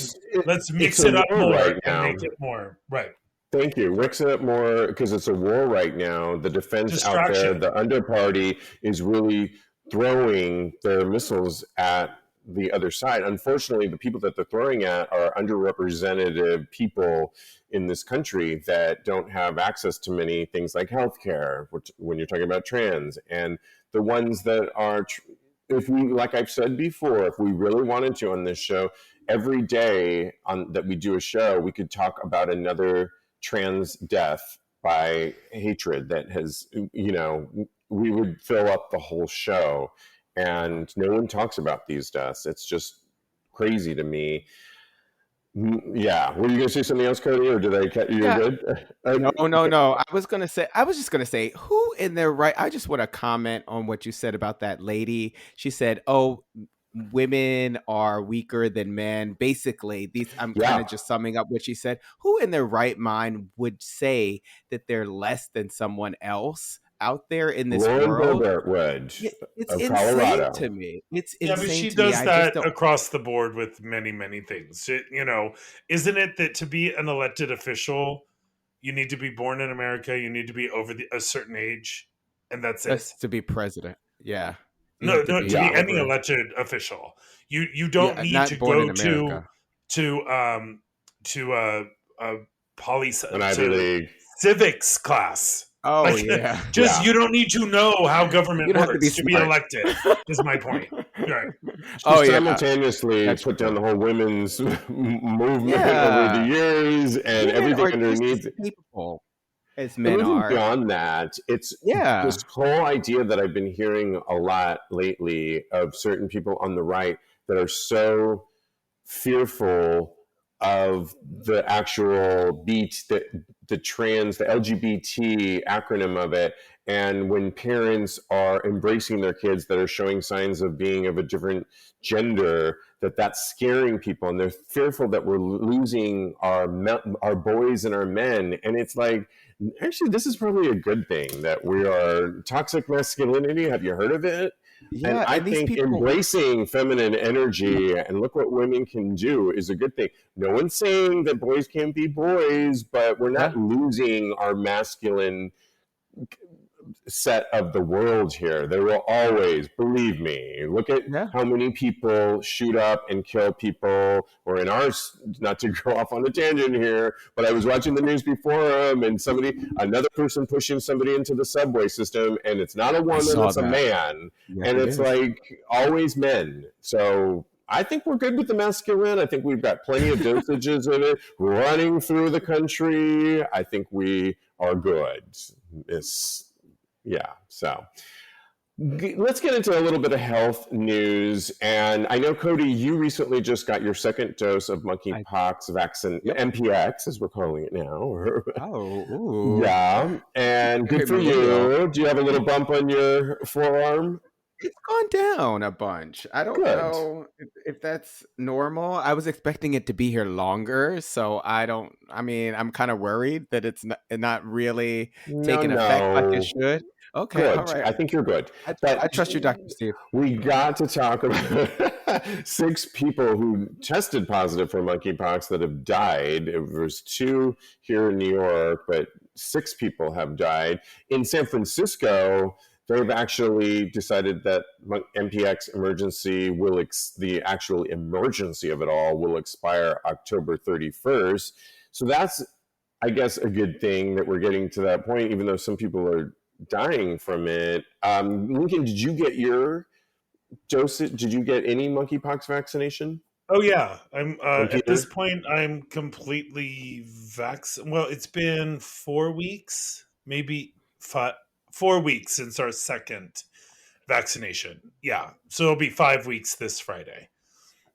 let's mix it up more right and make it more right. Thank you. Mix it up more, because it's a war right now. The defense out there, the underparty, is really throwing their missiles at the other side. Unfortunately, the people that they're throwing at are underrepresented people in this country that don't have access to many things like healthcare, which, when you're talking about trans, and the ones that are, if we, like I've said before, if we really wanted to on this show, every day that we do a show, we could talk about another trans death by hatred that has, we would fill up the whole show. And no one talks about these deaths. It's just crazy to me. Yeah. Were you going to say something else, Kodi, or did I cut you? Yeah. Good? No. I was just going to say, who in their right? I just want to comment on what you said about that lady. She said, oh, women are weaker than men. Basically, I'm kind of just summing up what she said. Who in their right mind would say that they're less than someone else out there in this world? It's insane Colorado. To me. It's insane. But she does that across the board with many, many things. Isn't it that to be an elected official, you need to be born in America, you need to be over a certain age, and that's to be president. Yeah. To be any elected official, you don't need to go to a poli civics class. Oh, you don't need to know how government works to be elected. Is my point. Right. Simultaneously put down the whole women's movement over the years and everything underneath. Capable as men are. Beyond that, it's this whole idea that I've been hearing a lot lately of certain people on the right that are so fearful of the actual the trans, the LGBT acronym of it. And when parents are embracing their kids that are showing signs of being of a different gender, that's scaring people, and they're fearful that we're losing our boys and our men. And it's like, actually, this is probably a good thing that we are toxic masculinity. Have you heard of it? Yeah, and I think embracing feminine energy and look what women can do is a good thing. No one's saying that boys can't be boys, but we're not losing our masculine set of the world here. There will always, believe me, look at how many people shoot up and kill people, or in ours, not to go off on a tangent here, but I was watching the news before and another person pushing somebody into the subway system, and it's not a woman, it's a man. And it's like always men. So I think we're good with the masculine. I think we've got plenty of dosages of it running through the country. I think we are good. So let's get into a little bit of health news. And I know, Kodi, you recently just got your second dose of monkeypox vaccine, MPX, as we're calling it now. Yeah, and good for you. Do you have a little bump on your forearm? It's gone down a bunch. I don't Good. know if that's normal. I was expecting it to be here longer, so I mean, I'm kind of worried that it's not really No, taking effect like it no. should. Okay, all Good. right. I think you're good. I But trust you, Dr. Steve. we got to talk about 6 people who tested positive for monkeypox that have died. There's 2 here in New York, but 6 people have died. In San Francisco, they've actually decided that MPX emergency the actual emergency of it all will expire October 31st. So that's, I guess, a good thing that we're getting to that point, even though some people are dying from it. Lincoln, did you get your dose? Did you get any monkeypox vaccination? Oh yeah, I'm And at this Peter? point I'm completely Well, it's been 4 weeks, maybe 4 weeks since our second vaccination. Yeah, so it'll be 5 weeks this Friday.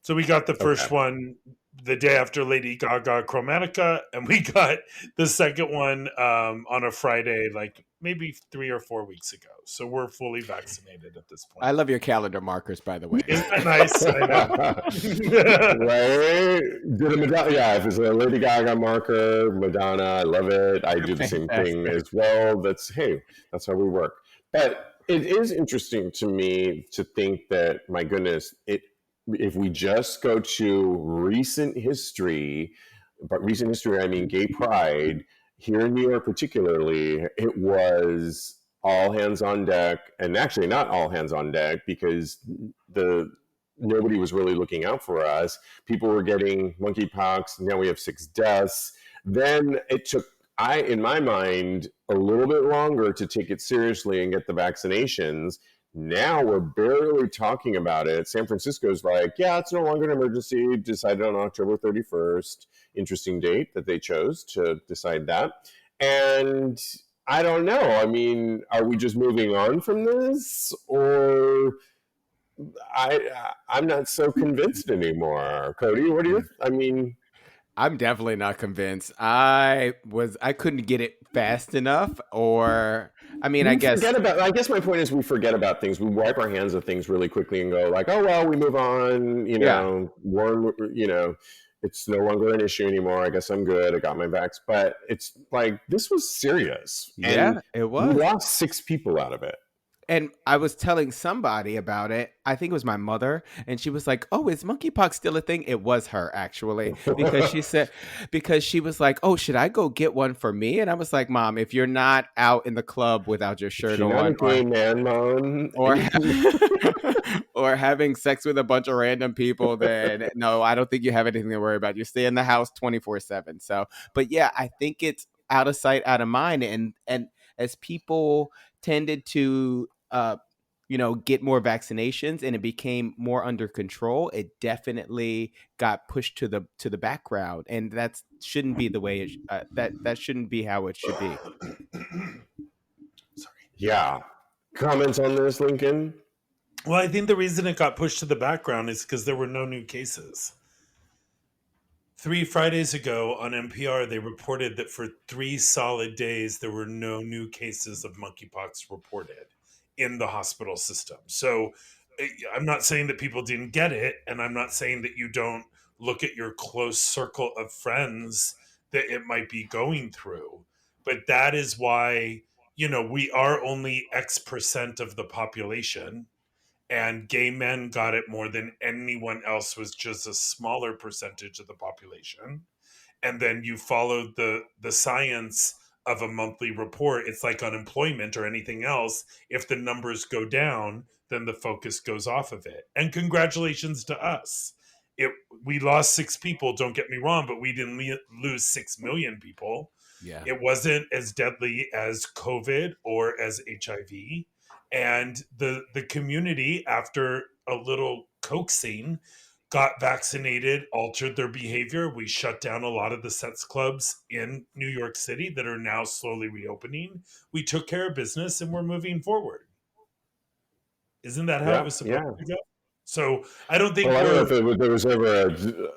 So we got the Okay. first one the day after Lady Gaga Chromatica, and we got the second one on a Friday, like maybe 3 or 4 weeks ago. So we're fully vaccinated at this I point. love your calendar markers, by the way. Isn't that nice? I know. Right? Did a Madonna? Yeah, if it's a Lady Gaga marker, Madonna, I love it. I do the same thing Fantastic. as well. That's how we work. But it is interesting to me to think that, my goodness, if we just go to recent history, but recent history, I mean gay pride, here in New York particularly, it was all hands on deck, and actually not all hands on deck because the nobody was really looking out for us. People were getting monkeypox. Now we have 6 deaths. Then it took, in my mind, a little bit longer to take it seriously and get the vaccinations. Now we're barely talking about it. San Francisco's like, yeah, it's no longer an emergency. Decided on October 31st. Interesting date that they chose to decide that. And I don't know. I mean, are we just moving on from this, or I'm not so convinced anymore. Kodi, what do you? I mean, I'm definitely not convinced. I couldn't get it fast enough, or I mean, I we guess forget about. I guess my point is we forget about things. We wipe our hands of things really quickly and go like, oh well, we move on. yeah. It's no longer an issue anymore. I guess I'm good. I got my vax, but it's like this was serious, and Yeah, it we was. lost 6 people out of it. And I was telling somebody about it. I think it was my mother, and she was like, "Oh, is monkeypox still a thing?" It was her actually, because she was like, "Oh, should I go get one for me?" And I was like, "Mom, if you're not out in the club without your If shirt you're not a on, gay man, mom, or or having sex with a bunch of random people, then no, I don't think you have anything to worry about. You stay in the house 24/7." So, but yeah, I think it's out of sight, out of mind, and as people tended to get more vaccinations and it became more under control, it definitely got pushed to the background, and that shouldn't be the way that shouldn't be how it should be. Sorry. yeah. Comments on this, Lincoln? Well, I think the reason it got pushed to the background is because there were no new cases. 3 Fridays ago on NPR, they reported that for 3 solid days, there were no new cases of monkeypox reported in the hospital system. So I'm not saying that people didn't get it, and I'm not saying that you don't look at your close circle of friends that it might be going through. But that is why, we are only X% of the population, and gay men got it more than anyone else, was just a smaller percentage of the population. And then you followed the science of a monthly report. It's like unemployment or anything else. If the numbers go down, then the focus goes off of it. And congratulations to us. We lost 6 people, don't get me wrong, but we didn't lose 6 million people. Yeah. It wasn't as deadly as COVID or as HIV. And the community, after a little coaxing, got vaccinated, altered their behavior. We shut down a lot of the sex clubs in New York City that are now slowly reopening. We took care of business and we're moving forward. Isn't that how it Yeah, was supposed yeah. to go? So I don't Well, think I don't know we're. if there was ever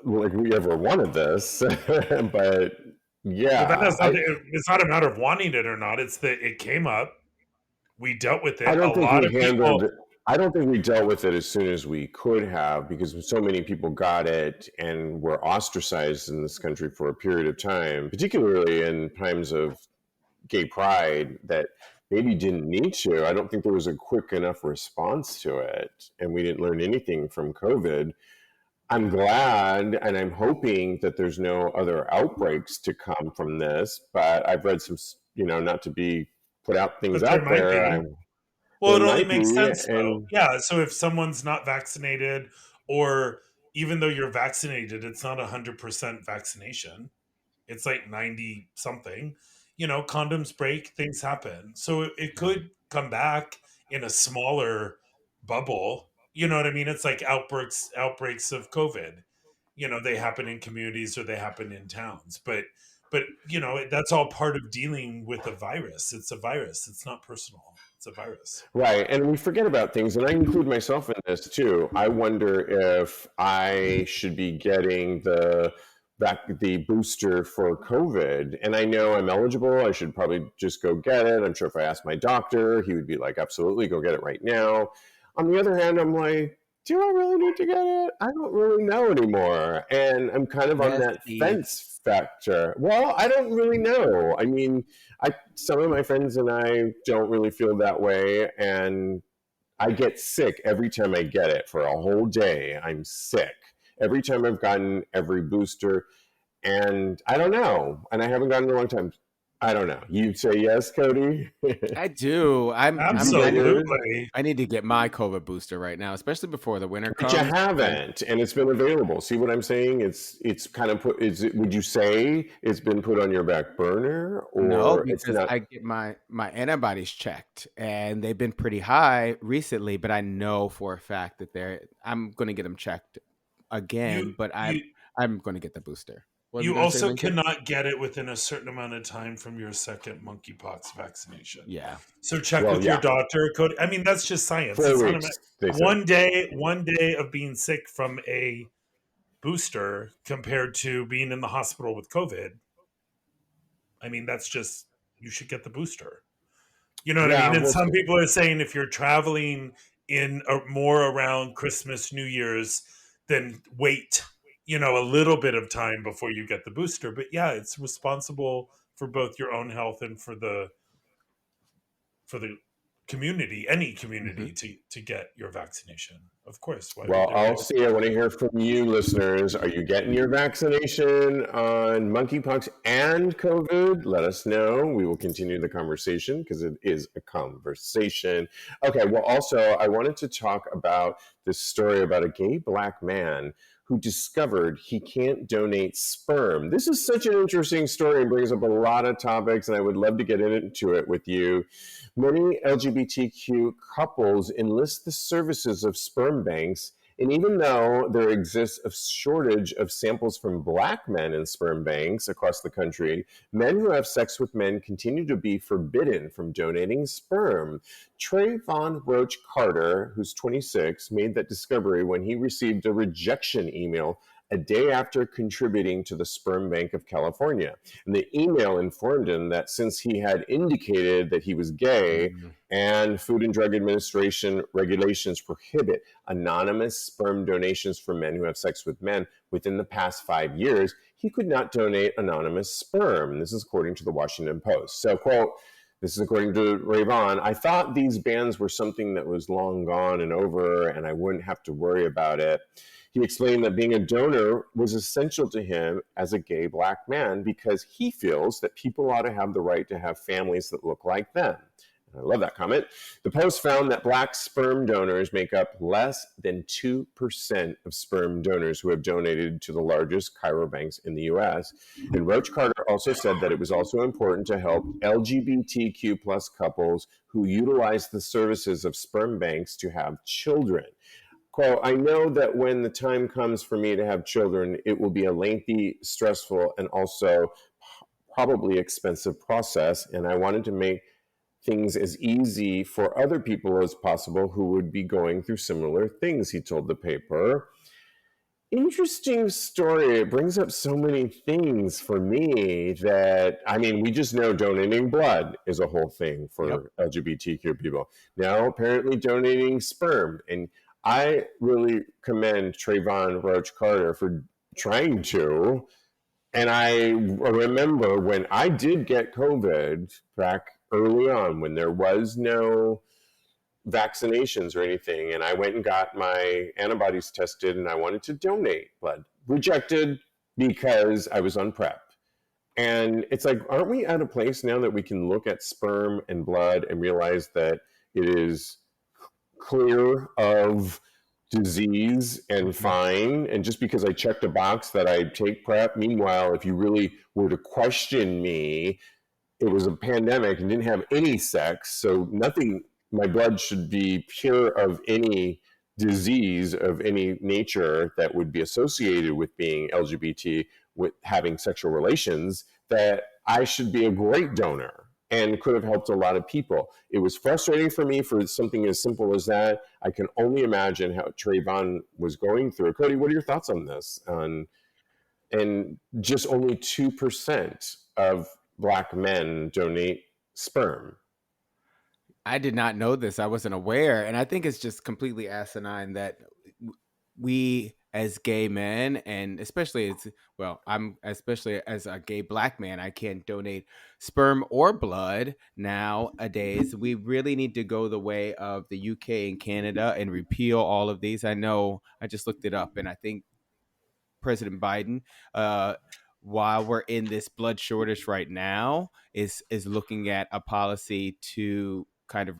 like we ever wanted this, but Well, that yeah, has nothing. It's not a matter of wanting it or not. It's that it came up. We dealt with I it. A don't think lot we of people. handled it. I don't think we dealt with it as soon as we could have because so many people got it and were ostracized in this country for a period of time, particularly in times of gay pride that maybe didn't need to. I don't think there was a quick enough response to it, and we didn't learn anything from COVID. I'm glad and I'm hoping that there's no other outbreaks to come from this, but I've read some, not to be put out things But there out might there. be. Well, There it only might makes be, sense though. and Yeah. So if someone's not vaccinated, or even though you're vaccinated, it's not 100% vaccination. It's like 90 something. Condoms break, things happen. So it could come back in a smaller bubble. You know what I mean? It's like outbreaks of COVID. They happen in communities or they happen in towns. But that's all part of dealing with a virus. It's a virus. It's not personal. It's a virus. right. And we forget about things, and I include myself in this too. I wonder if I should be getting the booster for COVID. And I know I'm eligible. I should probably just go get it. I'm sure if I asked my doctor, he would be like, absolutely, go get it right now. On the other hand, I'm like, do I really need to get it? I don't really know anymore. And I'm kind of on Yes, that Steve. fence factor. Well, I don't really know. I mean, some of my friends and I don't really feel that way, and I get sick every time I get it for a whole day. I'm sick every time I've gotten every booster, and I don't know, and I haven't gotten it in a long time. I don't know. You'd say yes, Kodi? I do. I'm ready. Absolutely. I need to get my COVID booster right now, especially before the winter But you comes. haven't, and it's been available. See what I'm saying? It's kind of put. Is it? Would you say it's been put on your back burner, No, or it's because not? I get my antibodies checked and they've been pretty high recently, but I know for a fact that I'm going to get them checked again, You but you I'm going to get the booster. What were you you going to say, also Lincoln? cannot get it within a certain amount of time from your second monkeypox vaccination. Yeah. So check Well, with your yeah, doctor. I mean, that's just science. It's 4 not a weeks they said. one day of being sick from a booster compared to being in the hospital with COVID. I mean, that's just you should get the booster. You know what I mean? Yeah, And we'll some see. people are saying if you're traveling in more around Christmas, New Year's, then wait, a little bit of time before you get the booster. But yeah, it's responsible for both your own health and for the community, any Hmm. community to get your vaccination. Of course. Why would Well, there be I'll a see. I want to hear from you, listeners. Are you getting your vaccination on monkeypox and COVID? Let us know. We will continue the conversation because it is a conversation. Okay. Well, also, I wanted to talk about this story about a gay black man who discovered he can't donate sperm. This is such an interesting story and brings up a lot of topics, and I would love to get into it with you. Many LGBTQ couples enlist the services of sperm banks, and even though there exists a shortage of samples from black men in sperm banks across the country, men who have sex with men continue to be forbidden from donating sperm. Trayvon Roach Carter, who's 26, made that discovery when he received a rejection email a day after contributing to the Sperm Bank of California. And the email informed him that since he had indicated that he was gay Mm-hmm. and Food and Drug Administration regulations prohibit anonymous sperm donations from men who have sex with men within the past 5 years, he could not donate anonymous sperm. This is according to the Washington Post. So, quote, this is according to Rayvon. I thought these bans were something that was long gone and over, and I wouldn't have to worry about it. He explained that being a donor was essential to him as a gay black man because he feels that people ought to have the right to have families that look like them. I love that comment. The Post found that black sperm donors make up less than 2% of sperm donors who have donated to the largest chirobanks in the U.S. And Roach Carter also said that it was also important to help LGBTQ plus couples who utilize the services of sperm banks to have children. Quote, I know that when the time comes for me to have children, it will be a lengthy, stressful, and also probably expensive process. And I wanted to make things as easy for other people as possible who would be going through similar things, he told the paper. interesting story. It brings up so many things for me that, I mean, we just know donating blood is a whole thing Yep. for LGBTQ people. Now, apparently, donating sperm. And I really commend Trayvon Roach Carter for trying to. And I remember when I did get COVID back early on, when there was no vaccinations or anything, and I went and got my antibodies tested and I wanted to donate blood. Rejected because I was on PrEP. And it's like, aren't we at a place now that we can look at sperm and blood and realize that it is clear of disease and fine? And just because I checked a box that I take PrEP, meanwhile, if you really were to question me, it was a pandemic and didn't have any sex, so nothing, my blood should be pure of any disease of any nature that would be associated with being LGBT, with having sexual relations, that I should be a great donor and could have helped a lot of people. It was frustrating for me for something as simple as that. I can only imagine how Trayvon was going through. Kodi, what are your thoughts on this? And just only 2% of Black men donate sperm. I did not know this. I wasn't aware. And I think it's just completely asinine that we as gay men, and especially I'm especially as a gay Black man, I can't donate sperm or blood nowadays. We really need to go the way of the UK and Canada and repeal all of these. I know I just looked it up, and I think President Biden, uh, while we're in this blood shortage right now, is looking at a policy to kind of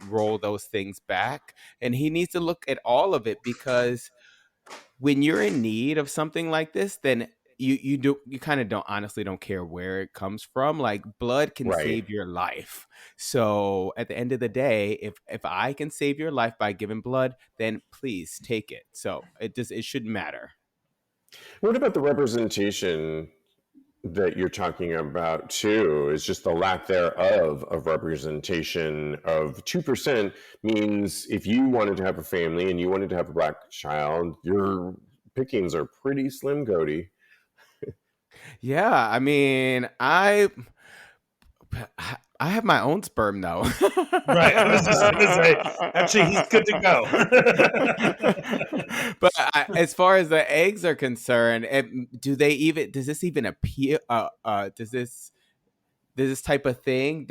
roll those things back. And he needs to look at all of it, because when you're in need of something like this, then you kind of don't care where it comes from. Like, blood can Right. save your life. So at the end of the day, if I can save your life by giving blood, then please take it. So it shouldn't matter. What about the representation that you're talking about too? Is just the lack thereof of representation of 2% means if you wanted to have a family and you wanted to have a Black child, your pickings are pretty slim, Kodi. Yeah, I mean, I have my own sperm though. Right. I was just going to say, actually, he's good to go. But as far as the eggs are concerned, does this even appeal? Does this type of thing?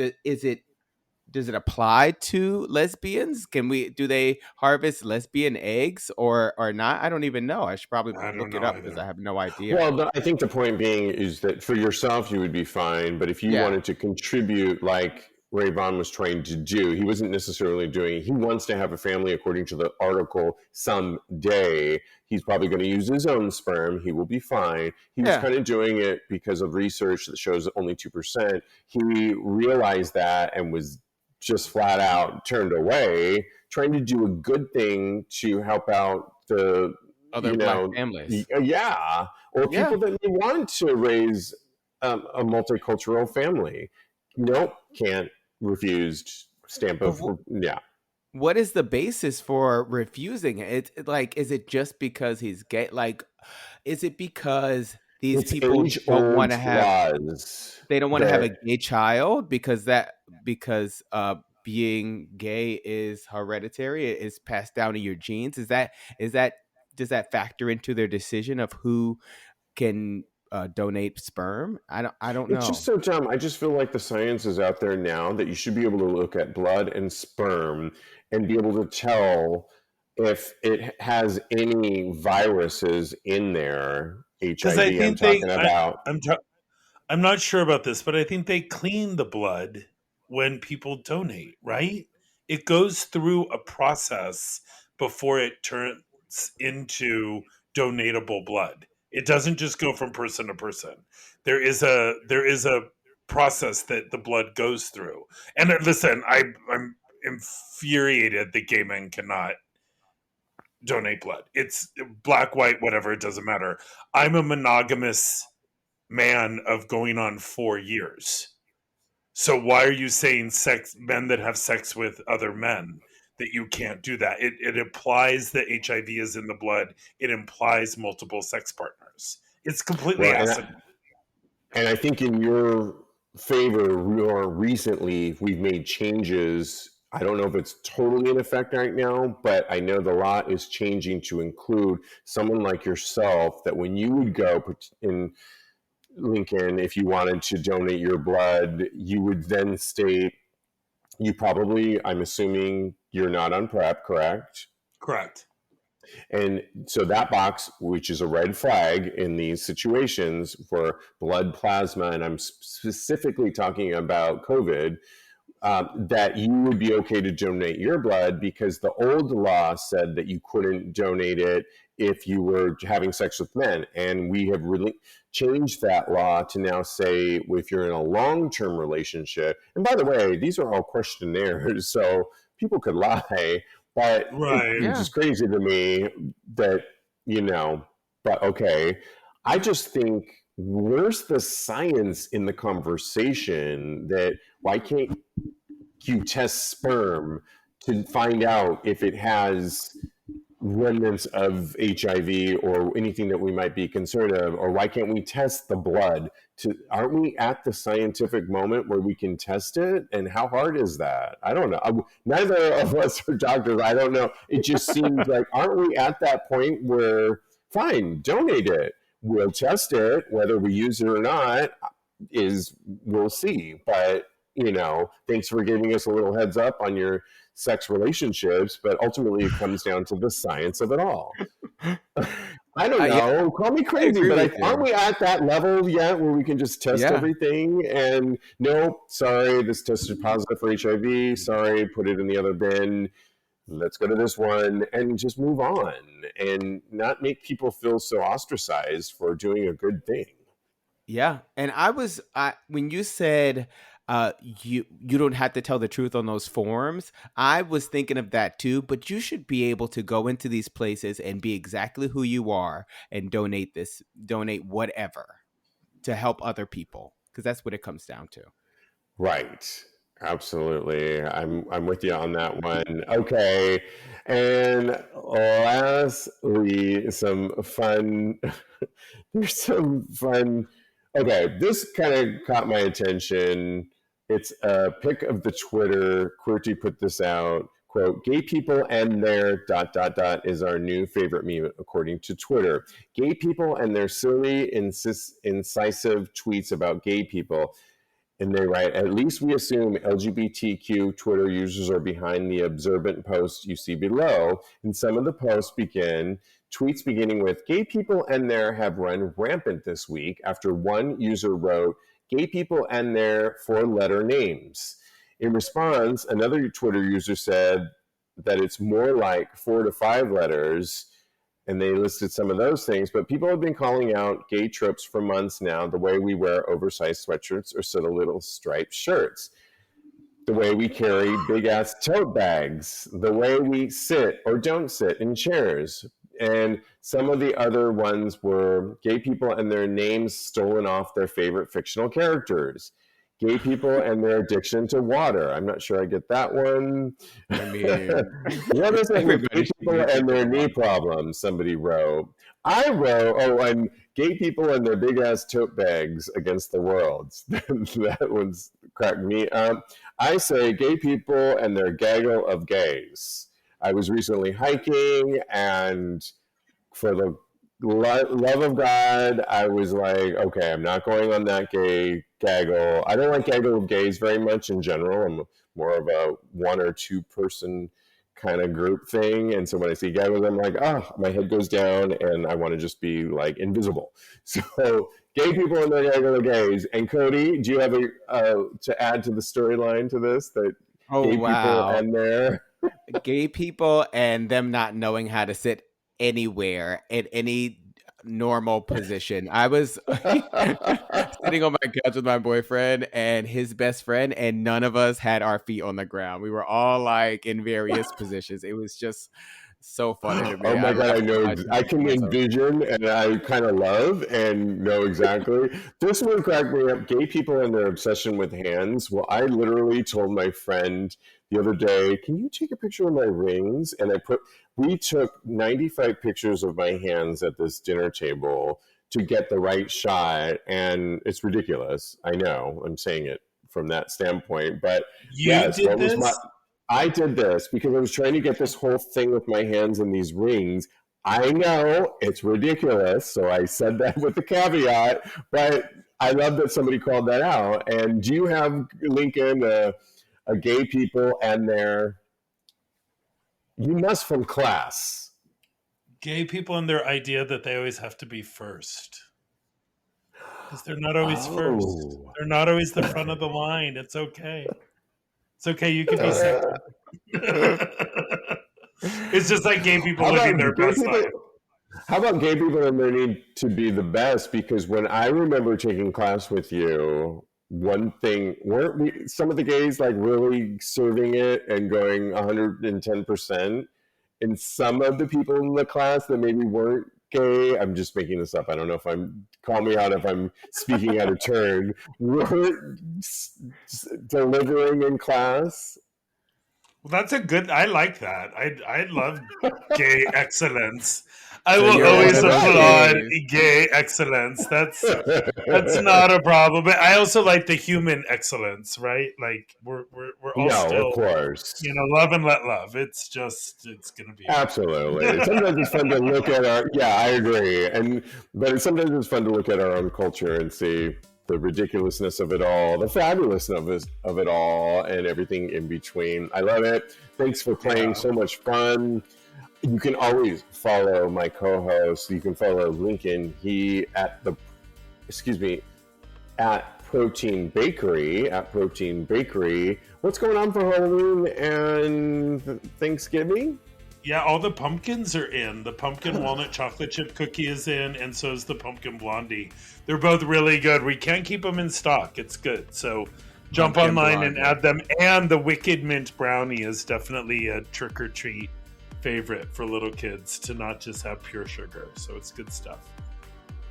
Does it apply to lesbians? Do they harvest lesbian eggs or not? I don't even know. I should probably I don't look it know up because either. I have no idea. Well, I think the point being is that for yourself, you would be fine. But if you Yeah. wanted to contribute like Ray Vaughn was trying to do, he wasn't necessarily doing, he wants to have a family according to the article someday. He's probably going to use his own sperm. He will be fine. He was Yeah. kind of doing it because of research that shows that only 2%. He realized that and was just flat out turned away, trying to do a good thing to help out the, Other you Black know, families. yeah, or Yeah. people that may want to raise a multicultural family. Nope, can't, refused, stamp But of, yeah. what is the basis for refusing it? Like, is it just because he's gay? Like, is it because these It's people age don't old want to have flaws they don't want to have a that gay child because being gay is hereditary, it is passed down to your genes? Is that does that factor into their decision of who can donate sperm? I don't it's just know. so dumb. I just feel like the science is out there now that you should be able to look at blood and sperm and be able to tell if it has any viruses in there. Because I HIV, I'm think talking about. I'm not sure about this, but I think they clean the blood when people donate, right? It goes through a process before it turns into donatable blood. It doesn't just go from person to person. There is a process that the blood goes through. And listen, I'm infuriated that gay men cannot donate blood. It's black, white, whatever, it doesn't matter. I'm a monogamous man of going on 4 years. So why are you saying sex men that have sex with other men? that you can't do that. It implies that HIV is in the blood. It implies multiple sex partners. It's completely acid. And I think in your favor, or recently, we've made changes. I don't know if it's totally in effect right now, but I know the law is changing to include someone like yourself, that when you would go in Lincoln, if you wanted to donate your blood, you would then state, you probably, I'm assuming you're not on PrEP, correct? Correct. And so that box, which is a red flag in these situations for blood plasma, and I'm specifically talking about COVID, that you would be okay to donate your blood, because the old law said that you couldn't donate it if you were having sex with men. And we have really changed that law to now say, if you're in a long-term relationship, and by the way, these are all questionnaires, so people could lie, but it's just crazy to me that, but okay. I just think, where's the science in the conversation that why can't you test sperm to find out if it has remnants of HIV or anything that we might be concerned of? Or why can't we test the blood? Aren't we at the scientific moment where we can test it? And how hard is that? I don't know. Neither of us are doctors. I don't know. It just seems like, aren't we at that point where, fine, donate it. We'll test it. Whether we use it or not we'll see. But, thanks for giving us a little heads up on your sex relationships, but ultimately it comes down to the science of it all. I don't know. Yeah. Call me crazy, but aren't we at that level yet where we can just test everything and no, sorry, this tested positive for HIV. Sorry, put it in the other bin. Let's go to this one and just move on and not make people feel so ostracized for doing a good thing. Yeah. And when you said you don't have to tell the truth on those forms, I was thinking of that too, but you should be able to go into these places and be exactly who you are and donate whatever to help other people, because that's what it comes down to. Right. Absolutely. I'm with you on that one. Okay. And lastly, there's some fun. Okay, this kind of caught my attention. It's a pic of the Twitter. QWERTY put this out. Quote, gay people and their ... is our new favorite meme, according to Twitter. Gay people and their silly, incisive tweets about gay people. And they write, at least we assume LGBTQ Twitter users are behind the observant posts you see below. And some of the posts tweets beginning with, gay people and their have run rampant this week, after one user wrote, gay people and their 4-letter names. In response, another Twitter user said that it's more like 4 to 5 letters, and they listed some of those things, but people have been calling out gay tropes for months now, the way we wear oversized sweatshirts or silly little striped shirts, the way we carry big-ass tote bags, the way we sit or don't sit in chairs. And some of the other ones were gay people and their names stolen off their favorite fictional characters. Gay people and their addiction to water. I'm not sure I get that one. I mean, what is it with gay people and their knee problems? Somebody wrote. I wrote, and gay people and their big ass tote bags against the world. That one's cracked me up. I say gay people and their gaggle of gays. I was recently hiking, and for the love of God, I was like, okay, I'm not going on that gay gaggle. I don't like gaggle of gays very much in general. I'm more of a 1 or 2 person kind of group thing. And so when I see gaggles, I'm like, my head goes down and I want to just be like invisible. So gay people and their gaggle of gays. And Kodi, do you have to add to the storyline to this? That gay people and their... gay people and them not knowing how to sit anywhere in any normal position. I was sitting on my couch with my boyfriend and his best friend, and none of us had our feet on the ground. We were all like in various positions. It was just so funny to me. Oh my God, I know. I can envision, and I kind of love and know exactly. This one cracked me up. Gay people and their obsession with hands. Well, I literally told my friend the other day, can you take a picture of my rings? And we took 95 pictures of my hands at this dinner table to get the right shot. And it's ridiculous. I know I'm saying it from that standpoint, but I did this because I was trying to get this whole thing with my hands and these rings. I know it's ridiculous, so I said that with the caveat, but I love that somebody called that out. And do you have, Lincoln, a gay people and you must from class. Gay people and their idea that they always have to be first. Because they're not always first. They're not always the front of the line. It's okay. It's okay. You can be second. It's just like gay people living their best life. How about gay people and their need to be the best? Because when I remember taking class with you, one thing, weren't some of the gays like really serving it and going 110%? And some of the people in the class that maybe weren't gay, I'm just making this up, I don't know if call me out if I'm speaking out of turn, weren't delivering in class. Well, that's I like that. I love gay excellence. I will always applaud gay excellence. That's not a problem. But I also like the human excellence, right? Like we're all still, of course, love and let love. It's gonna be absolutely. Sometimes it's fun to look at I agree, but sometimes it's fun to look at our own culture and see the ridiculousness of it all, the fabulousness of it all, and everything in between. I love it. Thanks for playing. So much fun. You can always follow my co-host. You can follow Lincoln. He at Protein Bakery. What's going on for Halloween and Thanksgiving? Yeah, all the pumpkins are in. The pumpkin walnut chocolate chip cookie is in, and so is the pumpkin blondie. They're both really good. We can't keep them in stock. It's good. So jump online and add them. And the Wicked Mint Brownie is definitely a trick-or-treat favorite for little kids to not just have pure sugar. So it's good stuff.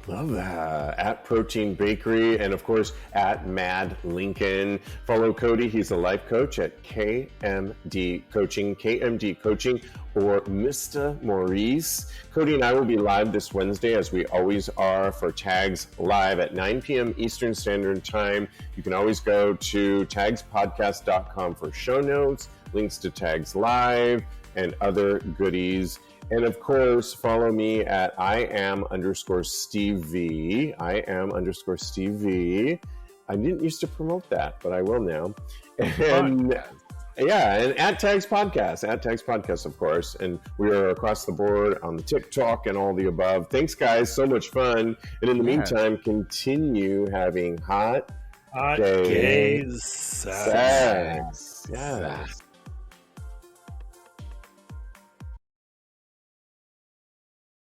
Love that. At Protein Bakery, and of course at Mad Lincoln. Follow Kodi. He's a life coach at KMD Coaching, or Mr. Maurice. Kodi and I will be live this Wednesday, as we always are, for Tags Live at 9 p.m. Eastern Standard Time. You can always go to TAGSPodcast.com for show notes, links to Tags Live, and other goodies. And of course, follow me at @Iam_Steve V. @Iam_Steve V. I didn't used to promote that, but I will now. And and at Tags Podcast, of course. And we are across the board on the TikTok and all the above. Thanks, guys. So much fun. And in the meantime, continue having hot gay sex. Yes.